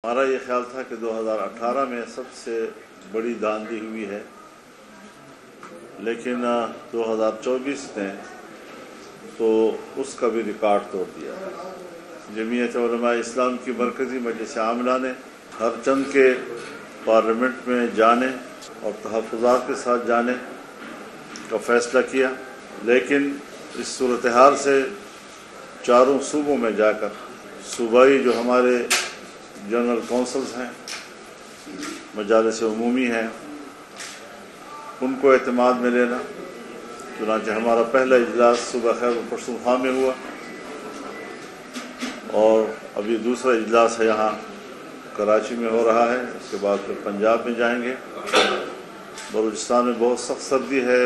ہمارا یہ خیال تھا کہ 2018 میں سب سے بڑی دھاندلی ہوئی ہے، لیکن 2024 نے تو اس کا بھی ریکارڈ توڑ دیا۔ جمعیت علماء اسلام کی مرکزی مجلس عاملہ نے ہر چند کے پارلیمنٹ میں جانے اور تحفظات کے ساتھ جانے کا فیصلہ کیا، لیکن اس صورتحال سے چاروں صوبوں میں جا کر صوبائی جو ہمارے جنرل کونسلز ہیں، مجالس عمومی ہیں، ان کو اعتماد میں لینا۔ چنانچہ ہمارا پہلا اجلاس صوبہ خیبر پختونخوا میں ہوا اور ابھی دوسرا اجلاس ہے یہاں کراچی میں ہو رہا ہے، اس کے بعد پھر پنجاب میں جائیں گے۔ بلوچستان میں بہت سخت سردی ہے،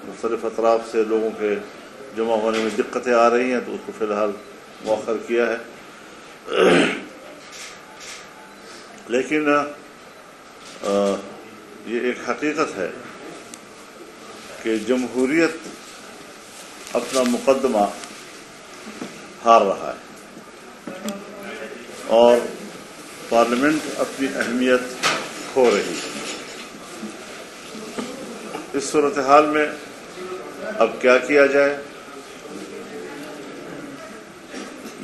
مختلف اطراف سے لوگوں کے جمع ہونے میں دقتیں آ رہی ہیں، تو اس کو فی الحال مؤخر کیا ہے۔ لیکن یہ ایک حقیقت ہے کہ جمہوریت اپنا مقدمہ ہار رہا ہے اور پارلیمنٹ اپنی اہمیت کھو رہی ہے۔ اس صورتحال میں اب کیا کیا جائے؟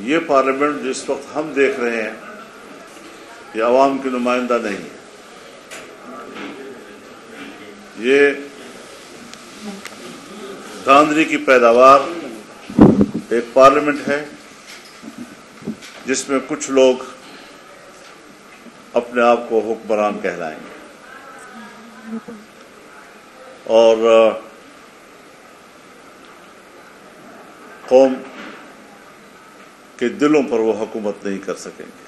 یہ پارلیمنٹ جس وقت ہم دیکھ رہے ہیں یہ عوام کی نمائندہ نہیں ہے، یہ دھاندلی کی پیداوار ایک پارلیمنٹ ہے جس میں کچھ لوگ اپنے آپ کو حکمران کہلائیں گے اور قوم کے دلوں پر وہ حکومت نہیں کر سکیں گے۔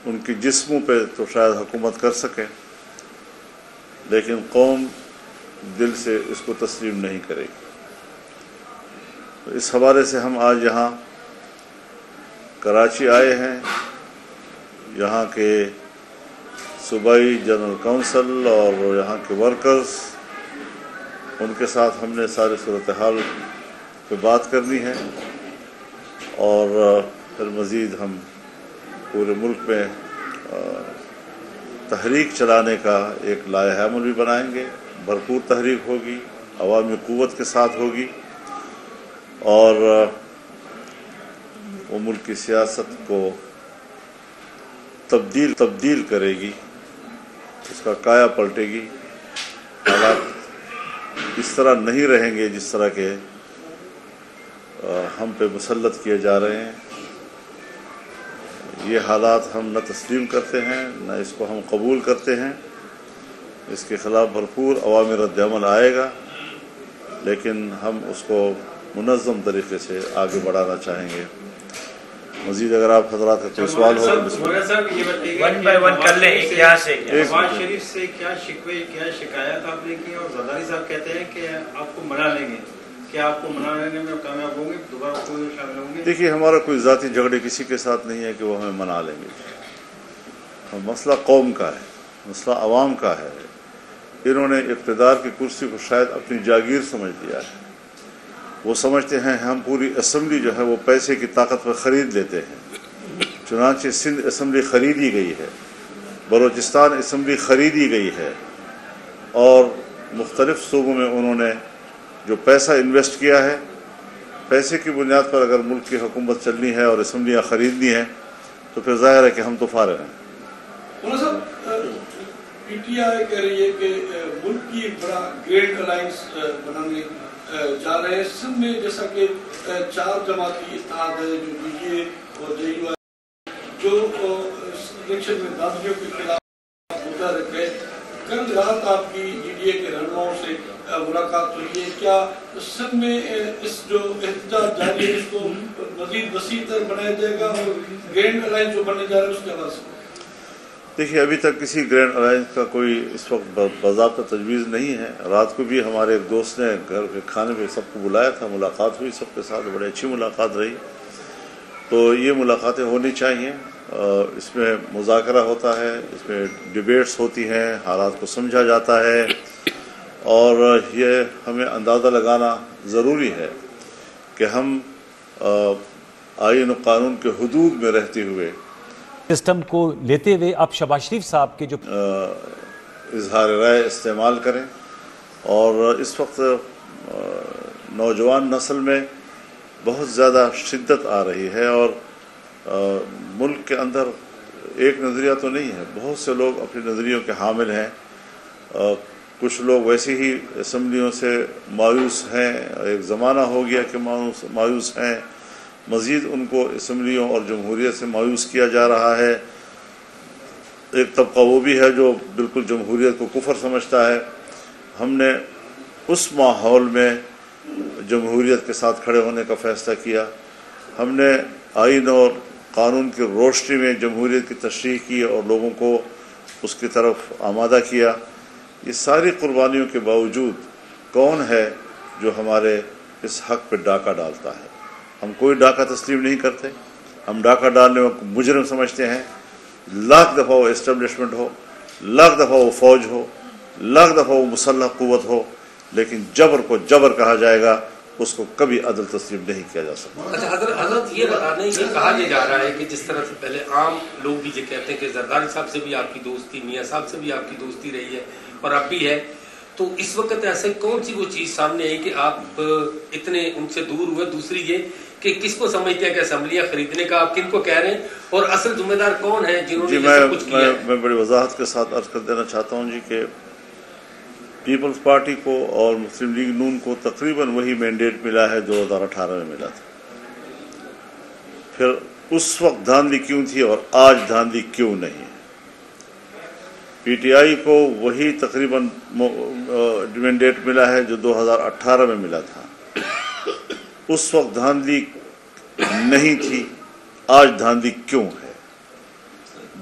ان کی جسموں پہ تو شاید حکومت کر سکیں، لیکن قوم دل سے اس کو تسلیم نہیں کرے گی۔ اس حوالے سے ہم آج یہاں کراچی آئے ہیں، یہاں کے صوبائی جنرل کونسل اور یہاں کے ورکرز، ان کے ساتھ ہم نے ساری صورتحال پہ بات کرنی ہے اور پھر مزید ہم پورے ملک میں تحریک چلانے کا ایک لائحہ عمل بھی بنائیں گے۔ بھرپور تحریک ہوگی، عوامی قوت کے ساتھ ہوگی اور وہ ملک کی سیاست کو تبدیل کرے گی، اس کا کایا پلٹے گی۔ حالات اس طرح نہیں رہیں گے جس طرح کے ہم پہ مسلط کیے جا رہے ہیں۔ یہ حالات ہم نہ تسلیم کرتے ہیں، نہ اس کو ہم قبول کرتے ہیں۔ اس کے خلاف بھرپور عوامی رد عمل آئے گا، لیکن ہم اس کو منظم طریقے سے آگے بڑھانا چاہیں گے۔ مزید اگر آپ حضرات کا کوئی سوال ہو تو ون بائی ون کر لیں۔ نواز شریف سے کیا شکوے، کیا شکایت آپ نے کی؟ اور زرداری صاحب کہتے ہیں کہ آپ کو منا لیں گے، کیا آپ کو منانے میں کامیاب ہوں گے؟ دوبارہ کوئی شامل ہوں گے؟ دیکھیے، ہمارا کوئی ذاتی جھگڑے کسی کے ساتھ نہیں ہے کہ وہ ہمیں منا لیں گے۔ مسئلہ قوم کا ہے، مسئلہ عوام کا ہے۔ انہوں نے اقتدار کی کرسی کو شاید اپنی جاگیر سمجھ لیا ہے۔ وہ سمجھتے ہیں ہم پوری اسمبلی جو ہے وہ پیسے کی طاقت پر خرید لیتے ہیں۔ چنانچہ سندھ اسمبلی خریدی گئی ہے، بلوچستان اسمبلی خریدی گئی ہے اور مختلف صوبوں میں انہوں نے جو پیسہ انویسٹ کیا ہے، پیسے کی بنیاد پر اگر ملک کی حکومت چلنی ہے اور اسمبلیاں خریدنی ہیں تو پھر ظاہر ہے کہ ہم تو فارغ ہیں۔ مولانا صاحب، پی ٹی آئی کہہ رہی ہے کہ ملک کی بڑا گرینڈ الائنس بنانے جا رہے ہیں سندھ میں، جیسا کہ 4 جماعتی اتحاد ہے، جو بی جے اور جے یو آئی، جو الیکشن میں دھاندلیوں کے خلاف مدعا رکھے۔ کل رات آپ کی جی ڈی اے کے رہنماؤں سے ملاقات ہوئی ہے، کیا سندھ میں اس جو احتجاج جاری ہے اس کو مزید وسیع تر بنایا جائے گا اور گرینڈ الائنس جو بننے جا رہے ہیں اس کے حوالے سے؟ دیکھیے، ابھی تک کسی گرینڈ الائنس کا کوئی اس وقت باضابطہ تجویز نہیں ہے۔ رات کو بھی ہمارے ایک دوست نے گھر کے کھانے پہ سب کو بلایا تھا، ملاقات ہوئی سب کے ساتھ، بڑی اچھی ملاقات رہی۔ تو یہ ملاقاتیں ہونی چاہیے، اس میں مذاکرہ ہوتا ہے، اس میں ڈیبیٹس ہوتی ہیں، حالات کو سمجھا جاتا ہے اور یہ ہمیں اندازہ لگانا ضروری ہے کہ ہم آئین و قانون کے حدود میں رہتے ہوئے سسٹم کو لیتے ہوئے آپ شہباز شریف صاحب کے جو اظہار رائے استعمال کریں، اور اس وقت نوجوان نسل میں بہت زیادہ شدت آ رہی ہے، اور ملک کے اندر ایک نظریہ تو نہیں ہے، بہت سے لوگ اپنے نظریوں کے حامل ہیں. کچھ لوگ ویسے ہی اسمبلیوں سے مایوس ہیں، ایک زمانہ ہو گیا کہ مایوس ہیں، مزید ان کو اسمبلیوں اور جمہوریت سے مایوس کیا جا رہا ہے. ایک طبقہ وہ بھی ہے جو بالکل جمہوریت کو کفر سمجھتا ہے. ہم نے اس ماحول میں جمہوریت کے ساتھ کھڑے ہونے کا فیصلہ کیا. ہم نے آئین اور قانون کی روشنی میں جمہوریت کی تشریح کی اور لوگوں کو اس کی طرف آمادہ کیا. یہ ساری قربانیوں کے باوجود کون ہے جو ہمارے اس حق پہ ڈاکہ ڈالتا ہے؟ ہم کوئی ڈاکہ تسلیم نہیں کرتے. ہم ڈاکہ ڈالنے کو مجرم سمجھتے ہیں. لاکھ دفعہ وہ اسٹیبلشمنٹ ہو، لاکھ دفعہ وہ فوج ہو، لاکھ دفعہ وہ مسلح قوت ہو، لیکن جبر کو جبر کہا جائے گا، اس کو کبھی عدل تسلیم نہیں کیا جا سکتا. اچھا حضرت یہ بتا دیں، یہ کہا جا رہا ہے کہ جس طرح سے پہلے عام لوگ بھی یہ کہتے ہیں کہ زرداری صاحب سے بھی آپ کی دوستی، میاں صاحب سے بھی آپ کی دوستی رہی ہے اور اب بھی ہے، تو اس وقت ایسے کون سی وہ چیز سامنے آئی کہ آپ اتنے ان سے دور ہوئے؟ دوسری یہ کہ کس کو سمجھتے ہیں کہ اسمبلیاں خریدنے کا آپ کن کو کہہ رہے ہیں، اور اصل ذمہ دار کون ہے جنہوں نے یہ سب کچھ کیا ہے؟ میں بڑی وضاحت کے ساتھ عرض کر دینا چاہتا ہوں کہ پیپلز پارٹی کو اور مسلم لیگ نون کو تقریباً وہی مینڈیٹ ملا ہے 2018 میں ملا تھا. پھر اس وقت دھاندلی کیوں تھی اور آج دھاندلی کیوں نہیں؟ پی ٹی آئی کو وہی تقریباً مینڈیٹ ملا ہے جو 2018 میں ملا تھا. اس وقت دھاندلی نہیں تھی، آج دھاندلی کیوں ہے؟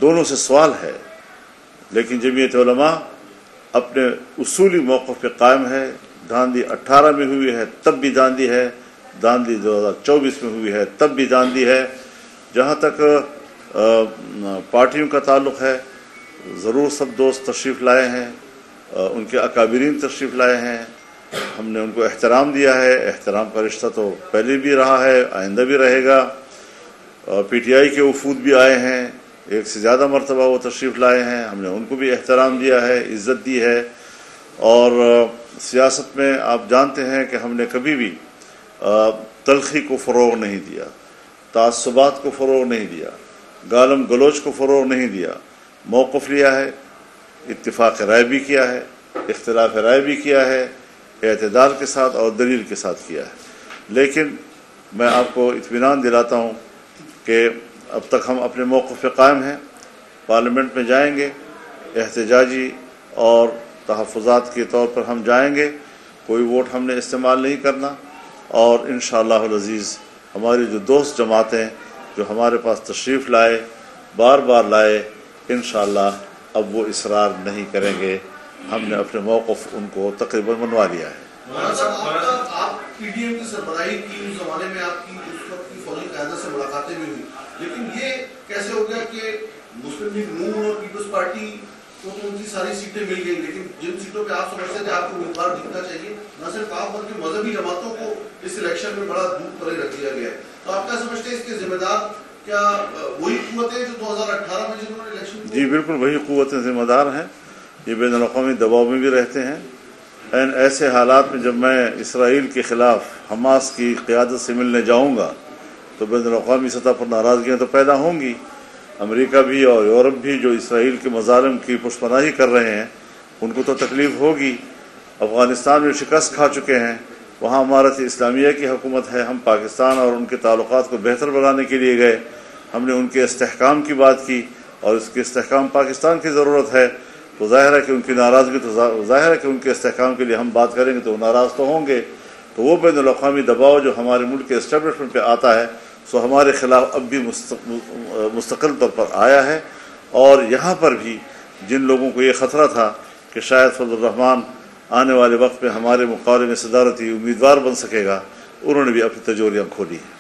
دونوں سے سوال ہے. لیکن جمعیت علماء اپنے اصولی موقف پہ قائم ہے. دھاندلی 18 میں ہوئی ہے تب بھی دھاندلی ہے، دھاندلی 2024 میں ہوئی ہے تب بھی دھاندلی ہے. جہاں تک پارٹیوں کا تعلق ہے، ضرور سب دوست تشریف لائے ہیں، ان کے اکابرین تشریف لائے ہیں، ہم نے ان کو احترام دیا ہے. احترام کا رشتہ تو پہلے بھی رہا ہے، آئندہ بھی رہے گا. پی ٹی آئی کے وفود بھی آئے ہیں، ایک سے زیادہ مرتبہ وہ تشریف لائے ہیں، ہم نے ان کو بھی احترام دیا ہے، عزت دی ہے. اور سیاست میں آپ جانتے ہیں کہ ہم نے کبھی بھی تلخی کو فروغ نہیں دیا، تعصبات کو فروغ نہیں دیا، گالم گلوچ کو فروغ نہیں دیا. موقف لیا ہے، اتفاق رائے بھی کیا ہے، اختلاف رائے بھی کیا ہے، اعتدال کے ساتھ اور دلیل کے ساتھ کیا ہے. لیکن میں آپ کو اطمینان دلاتا ہوں کہ اب تک ہم اپنے موقف پہ قائم ہیں. پارلیمنٹ میں جائیں گے، احتجاجی اور تحفظات کے طور پر ہم جائیں گے. کوئی ووٹ ہم نے استعمال نہیں کرنا، اور انشاءاللہ العزیز ہماری جو دوست جماعتیں جو ہمارے پاس تشریف لائے، بار بار لائے، انشاءاللہ اب وہ اصرار نہیں کریں گے. ہم نے اپنے موقف ان کو تقریباً منوا لیا ہے. مولانا صاحب، آپ پی ڈی ایم کی سربراہی کی اس زمانے میں آپ کی اس وقت کی فوجی قیادت سے ملاقاتیں بھی ہوئی، لیکن یہ کیسے ہو گیا کہ مسلم لیگ نون اور پیپلز پارٹی کو تو ان کی ساری سیٹیں مل گئی، لیکن جن سیٹوں پہ آپ سمجھتے تھے آپ کو امیدوار دکھنا چاہیے، نہ صرف آپ بلکہ مذہبی جماعتوں کو اس الیکشن میں بڑا دور پرے رکھ دیا گیا ہے. تو آپ کیا سمجھتے ہیں اس کے ذمہ دار کیا وہی قوتیں جو 2018 میں جنہوں نے الیکشن؟ جی بالکل وہی قوتیں ذمہ دار ہیں. یہ بین الاقوامی دباؤ میں بھی رہتے ہیں. ایسے حالات میں جب میں اسرائیل کے خلاف حماس کی قیادت سے ملنے جاؤں گا تو بین الاقوامی سطح پر ناراضگیاں تو پیدا ہوں گی. امریکہ بھی اور یورپ بھی جو اسرائیل کے مظالم کی پشپناہی کر رہے ہیں ان کو تو تکلیف ہوگی. افغانستان میں شکست کھا چکے ہیں، وہاں امارت اسلامیہ کی حکومت ہے. ہم پاکستان اور ان کے تعلقات کو بہتر بنانے کے لیے گئے، ہم نے ان کے استحکام کی بات کی، اور اس کے استحکام پاکستان کی ضرورت ہے. تو ظاہر ہے کہ ان کی ناراضگی تو ظاہر ہے کہ ان کے استحکام کے لیے ہم بات کریں گے تو وہ ناراض تو ہوں گے. تو وہ بین الاقوامی دباؤ جو ہمارے ملک کے اسٹیبلشمنٹ پہ آتا ہے سو ہمارے خلاف اب بھی مستقل طور پر آیا ہے. اور یہاں پر بھی جن لوگوں کو یہ خطرہ تھا کہ شاید فضل الرحمان آنے والے وقت میں ہمارے مقابلے میں صدارتی امیدوار بن سکے گا، انہوں نے بھی اپنی تجوریاں کھولی ہیں.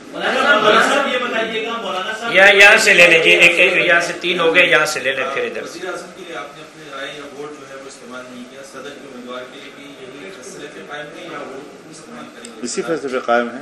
یہاں سے لے لیں جی، ایک یہاں سے 3 ہو گئے، یہاں سے لے لیں پھر ادھر. وزیر اعظم کے لیے آپ نے اپنے رائے یا ووٹ جو ہے وہ استعمال نہیں کیا، صدر کے امیدوار کے لیے بھی یہی فیصلے پہ قائم نہیں یا ووٹ استعمال کریں گے؟ اسی فیصلے پہ قائم ہیں.